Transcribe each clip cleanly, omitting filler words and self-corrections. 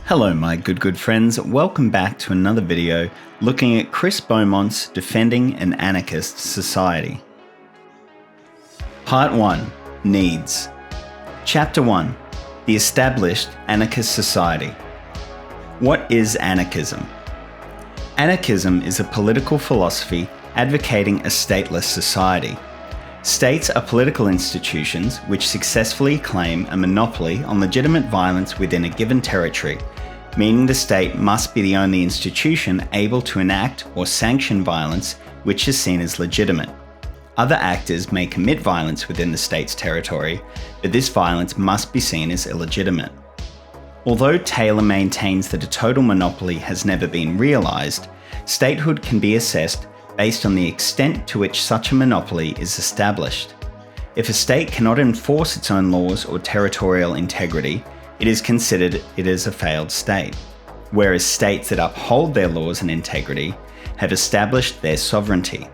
Hello my good friends, welcome back to another video looking at Chris Beaumont's Defending an Anarchist Society. Part 1. Needs. Chapter 1. The Established Anarchist Society. What is anarchism? Anarchism is a political philosophy advocating a stateless society. States are political institutions which successfully claim a monopoly on legitimate violence within a given territory, meaning the state must be the only institution able to enact or sanction violence which is seen as legitimate. Other actors may commit violence within the state's territory, but this violence must be seen as illegitimate. Although Taylor maintains that a total monopoly has never been realised, statehood can be assessed based on the extent to which such a monopoly is established. If a state cannot enforce its own laws or territorial integrity, it is considered it is a failed state, whereas states that uphold their laws and integrity have established their sovereignty.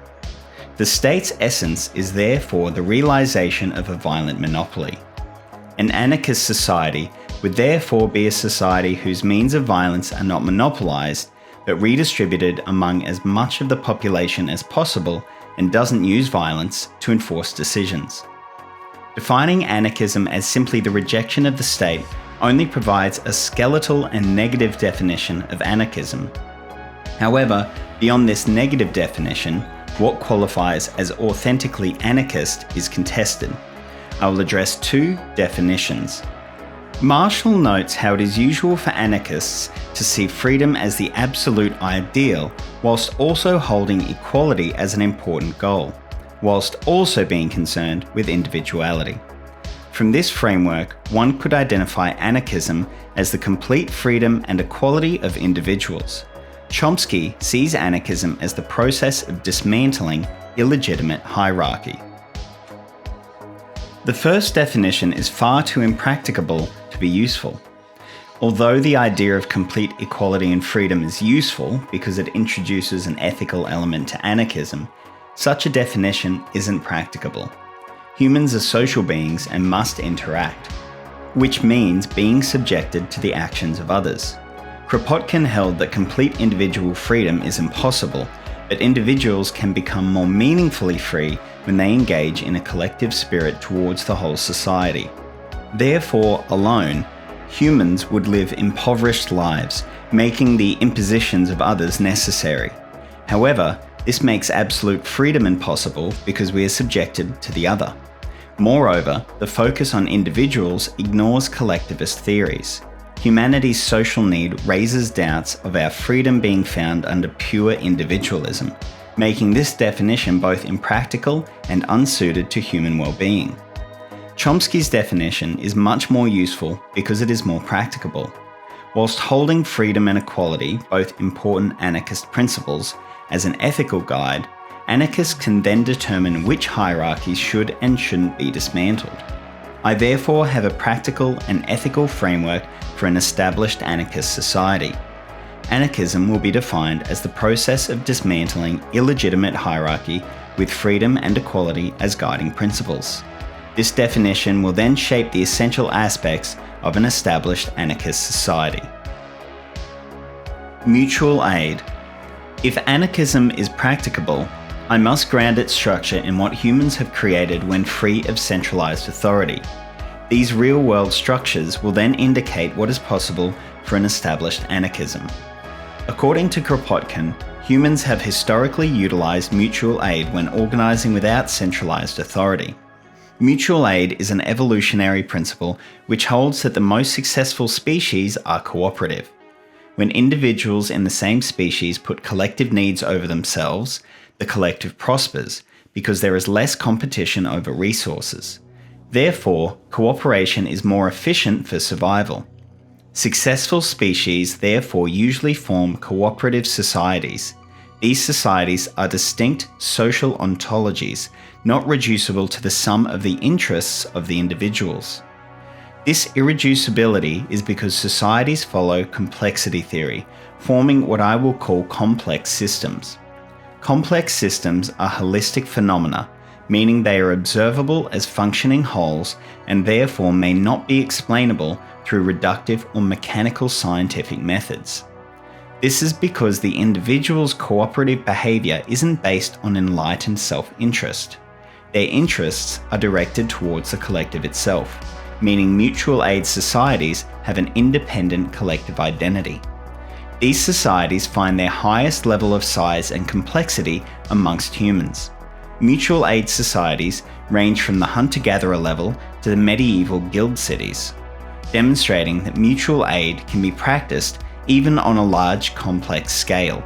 The state's essence is therefore the realisation of a violent monopoly. An anarchist society would therefore be a society whose means of violence are not monopolised, but redistributed among as much of the population as possible and doesn't use violence to enforce decisions. Defining anarchism as simply the rejection of the state only provides a skeletal and negative definition of anarchism. However, beyond this negative definition, what qualifies as authentically anarchist is contested. I will address two definitions. Marshall notes how it is usual for anarchists to see freedom as the absolute ideal, whilst also holding equality as an important goal, whilst also being concerned with individuality. From this framework, one could identify anarchism as the complete freedom and equality of individuals. Chomsky sees anarchism as the process of dismantling illegitimate hierarchy. The first definition is far too impracticable to be useful. Although the idea of complete equality and freedom is useful because it introduces an ethical element to anarchism, such a definition isn't practicable. Humans are social beings and must interact, which means being subjected to the actions of others. Kropotkin held that complete individual freedom is impossible, but individuals can become more meaningfully free when they engage in a collective spirit towards the whole society. Therefore, alone, humans would live impoverished lives, making the impositions of others necessary. However, this makes absolute freedom impossible because we are subjected to the other. Moreover, the focus on individuals ignores collectivist theories. Humanity's social need raises doubts of our freedom being found under pure individualism, making this definition both impractical and unsuited to human well-being. Chomsky's definition is much more useful because it is more practicable. Whilst holding freedom and equality, both important anarchist principles, as an ethical guide, anarchists can then determine which hierarchies should and shouldn't be dismantled. I therefore have a practical and ethical framework for an established anarchist society. Anarchism will be defined as the process of dismantling illegitimate hierarchy with freedom and equality as guiding principles. This definition will then shape the essential aspects of an established anarchist society. Mutual aid. If anarchism is practicable, I must ground its structure in what humans have created when free of centralized authority. These real-world structures will then indicate what is possible for an established anarchism. According to Kropotkin, humans have historically utilized mutual aid when organizing without centralized authority. Mutual aid is an evolutionary principle which holds that the most successful species are cooperative. When individuals in the same species put collective needs over themselves, the collective prospers because there is less competition over resources. Therefore, cooperation is more efficient for survival. Successful species therefore usually form cooperative societies. These societies are distinct social ontologies, not reducible to the sum of the interests of the individuals. This irreducibility is because societies follow complexity theory, forming what I will call complex systems. Complex systems are holistic phenomena, meaning they are observable as functioning wholes and therefore may not be explainable through reductive or mechanical scientific methods. This is because the individual's cooperative behaviour isn't based on enlightened self-interest. Their interests are directed towards the collective itself, meaning mutual aid societies have an independent collective identity. These societies find their highest level of size and complexity amongst humans. Mutual aid societies range from the hunter-gatherer level to the medieval guild cities, demonstrating that mutual aid can be practiced even on a large, complex scale.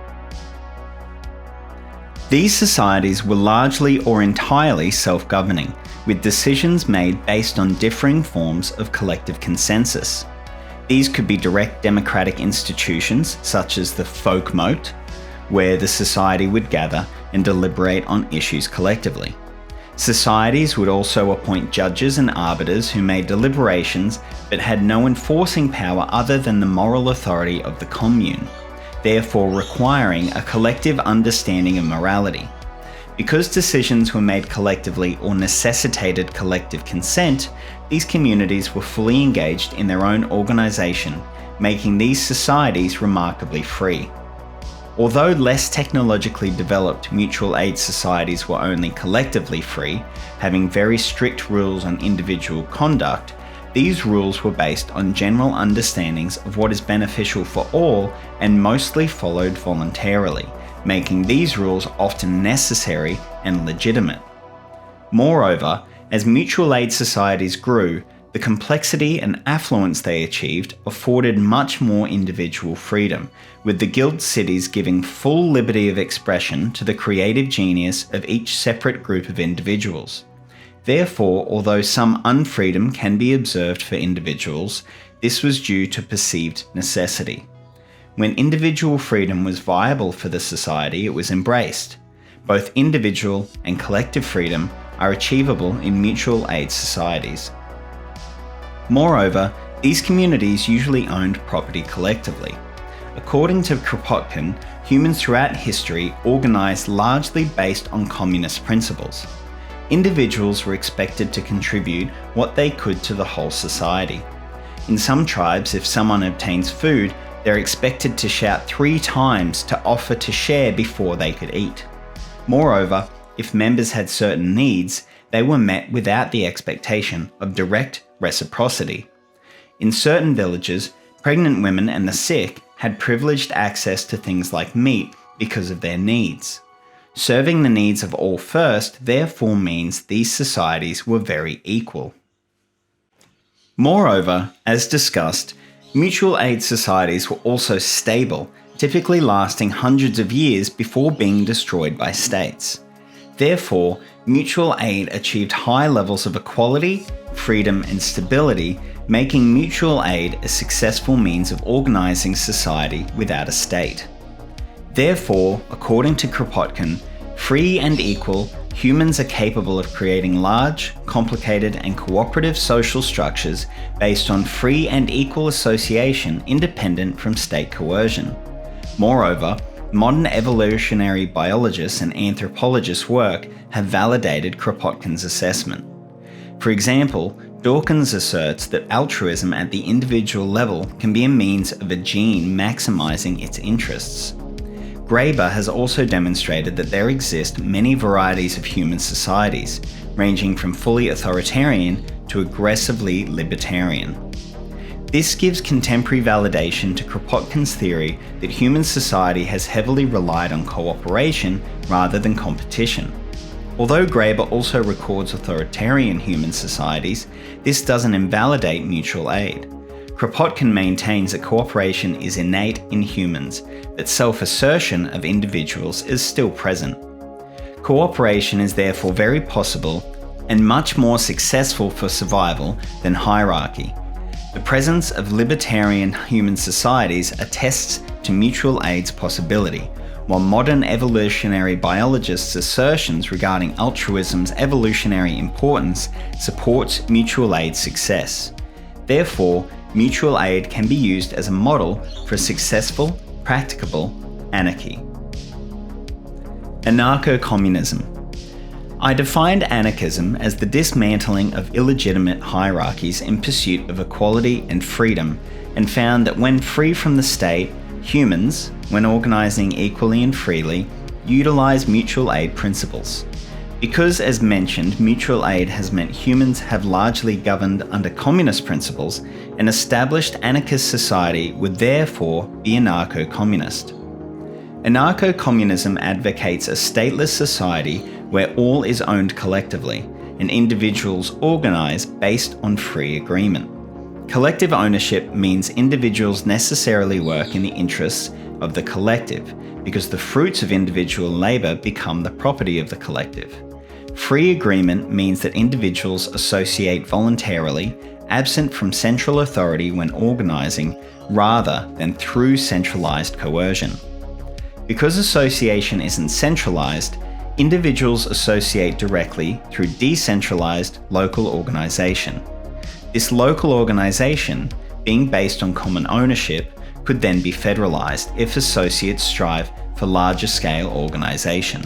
These societies were largely or entirely self-governing, with decisions made based on differing forms of collective consensus. These could be direct democratic institutions, such as the folk mote, where the society would gather and deliberate on issues collectively. Societies would also appoint judges and arbiters who made deliberations but had no enforcing power other than the moral authority of the commune, therefore requiring a collective understanding of morality. Because decisions were made collectively or necessitated collective consent, these communities were fully engaged in their own organisation, making these societies remarkably free. Although less technologically developed mutual aid societies were only collectively free, having very strict rules on individual conduct, these rules were based on general understandings of what is beneficial for all and mostly followed voluntarily, making these rules often necessary and legitimate. Moreover, as mutual aid societies grew, the complexity and affluence they achieved afforded much more individual freedom, with the guild cities giving full liberty of expression to the creative genius of each separate group of individuals. Therefore, although some unfreedom can be observed for individuals, this was due to perceived necessity. When individual freedom was viable for the society, it was embraced. Both individual and collective freedom are achievable in mutual aid societies. Moreover, these communities usually owned property collectively. According to Kropotkin, humans throughout history organised largely based on communist principles. Individuals were expected to contribute what they could to the whole society. In some tribes, if someone obtains food, they're expected to shout 3 times to offer to share before they could eat. Moreover, if members had certain needs, they were met without the expectation of direct reciprocity. In certain villages, pregnant women and the sick had privileged access to things like meat because of their needs. Serving the needs of all first therefore means these societies were very equal. Moreover, as discussed, mutual aid societies were also stable, typically lasting hundreds of years before being destroyed by states. Therefore, mutual aid achieved high levels of equality, freedom, and stability, making mutual aid a successful means of organising society without a state. Therefore, according to Kropotkin, free and equal, humans are capable of creating large, complicated, and cooperative social structures based on free and equal association independent from state coercion. Moreover, modern evolutionary biologists and anthropologists' work have validated Kropotkin's assessment. For example, Dawkins asserts that altruism at the individual level can be a means of a gene maximizing its interests. Graeber has also demonstrated that there exist many varieties of human societies, ranging from fully authoritarian to aggressively libertarian. This gives contemporary validation to Kropotkin's theory that human society has heavily relied on cooperation rather than competition. Although Graeber also records authoritarian human societies, this doesn't invalidate mutual aid. Kropotkin maintains that cooperation is innate in humans, but self-assertion of individuals is still present. Cooperation is therefore very possible and much more successful for survival than hierarchy. The presence of libertarian human societies attests to mutual aid's possibility, while modern evolutionary biologists' assertions regarding altruism's evolutionary importance supports mutual aid's success. Therefore, mutual aid can be used as a model for successful, practicable anarchy. Anarcho-communism. I defined anarchism as the dismantling of illegitimate hierarchies in pursuit of equality and freedom, and found that when free from the state, humans, when organising equally and freely, utilise mutual aid principles. Because, as mentioned, mutual aid has meant humans have largely governed under communist principles, an established anarchist society would therefore be anarcho-communist. Anarcho-communism advocates a stateless society where all is owned collectively, and individuals organise based on free agreement. Collective ownership means individuals necessarily work in the interests of the collective, because the fruits of individual labour become the property of the collective. Free agreement means that individuals associate voluntarily, absent from central authority when organising, rather than through centralised coercion. Because association isn't centralised, individuals associate directly through decentralised local organisation. This local organisation, being based on common ownership, could then be federalised if associates strive for larger scale organisation.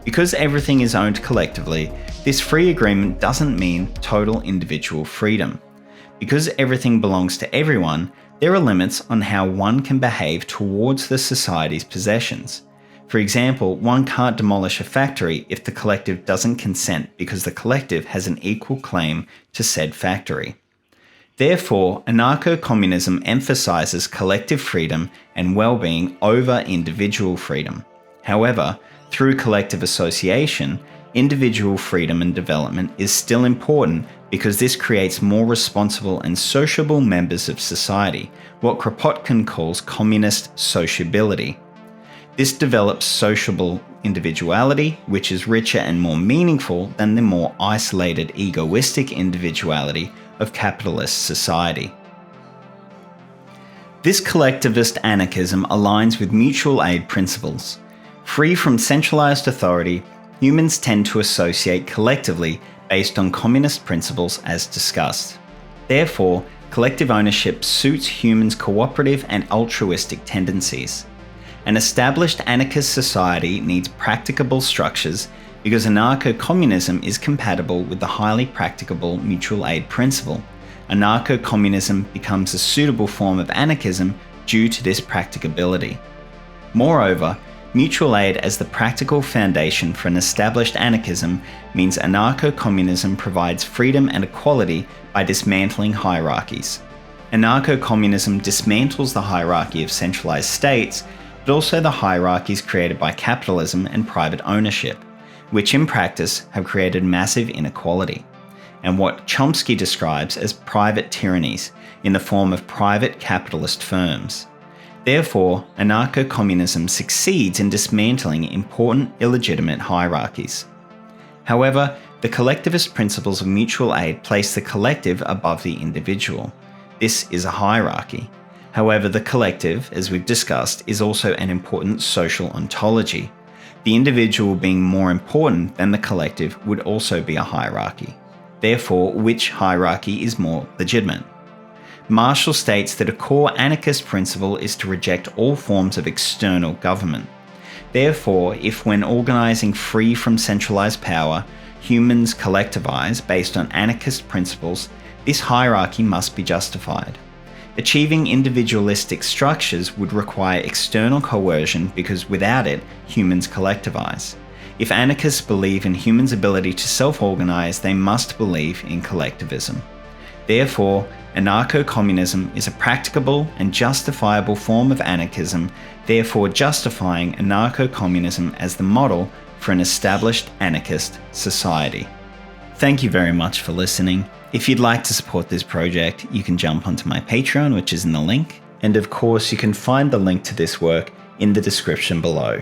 Because everything is owned collectively, this free agreement doesn't mean total individual freedom. Because everything belongs to everyone, there are limits on how one can behave towards the society's possessions. For example, one can't demolish a factory if the collective doesn't consent because the collective has an equal claim to said factory. Therefore, anarcho-communism emphasises collective freedom and well-being over individual freedom. However, through collective association, individual freedom and development is still important because this creates more responsible and sociable members of society, what Kropotkin calls communist sociability. This develops sociable individuality, which is richer and more meaningful than the more isolated egoistic individuality of capitalist society. This collectivist anarchism aligns with mutual aid principles. Free from centralised authority, humans tend to associate collectively based on communist principles as discussed. Therefore, collective ownership suits humans' cooperative and altruistic tendencies. An established anarchist society needs practicable structures because anarcho-communism is compatible with the highly practicable mutual aid principle. Anarcho-communism becomes a suitable form of anarchism due to this practicability. Moreover, mutual aid as the practical foundation for an established anarchism means anarcho-communism provides freedom and equality by dismantling hierarchies. Anarcho-communism dismantles the hierarchy of centralised states, but also the hierarchies created by capitalism and private ownership, which in practice have created massive inequality, and what Chomsky describes as private tyrannies in the form of private capitalist firms. Therefore, anarcho-communism succeeds in dismantling important illegitimate hierarchies. However, the collectivist principles of mutual aid place the collective above the individual. This is a hierarchy. However, the collective, as we've discussed, is also an important social ontology. The individual being more important than the collective would also be a hierarchy. Therefore, which hierarchy is more legitimate? Marshall states that a core anarchist principle is to reject all forms of external government. Therefore, if when organising free from centralised power, humans collectivise based on anarchist principles, this hierarchy must be justified. Achieving individualistic structures would require external coercion because without it, humans collectivise. If anarchists believe in humans' ability to self-organise, they must believe in collectivism. Therefore, anarcho-communism is a practicable and justifiable form of anarchism, therefore justifying anarcho-communism as the model for an established anarchist society. Thank you very much for listening. If you'd like to support this project, you can jump onto my Patreon, which is in the link. And of course, you can find the link to this work in the description below.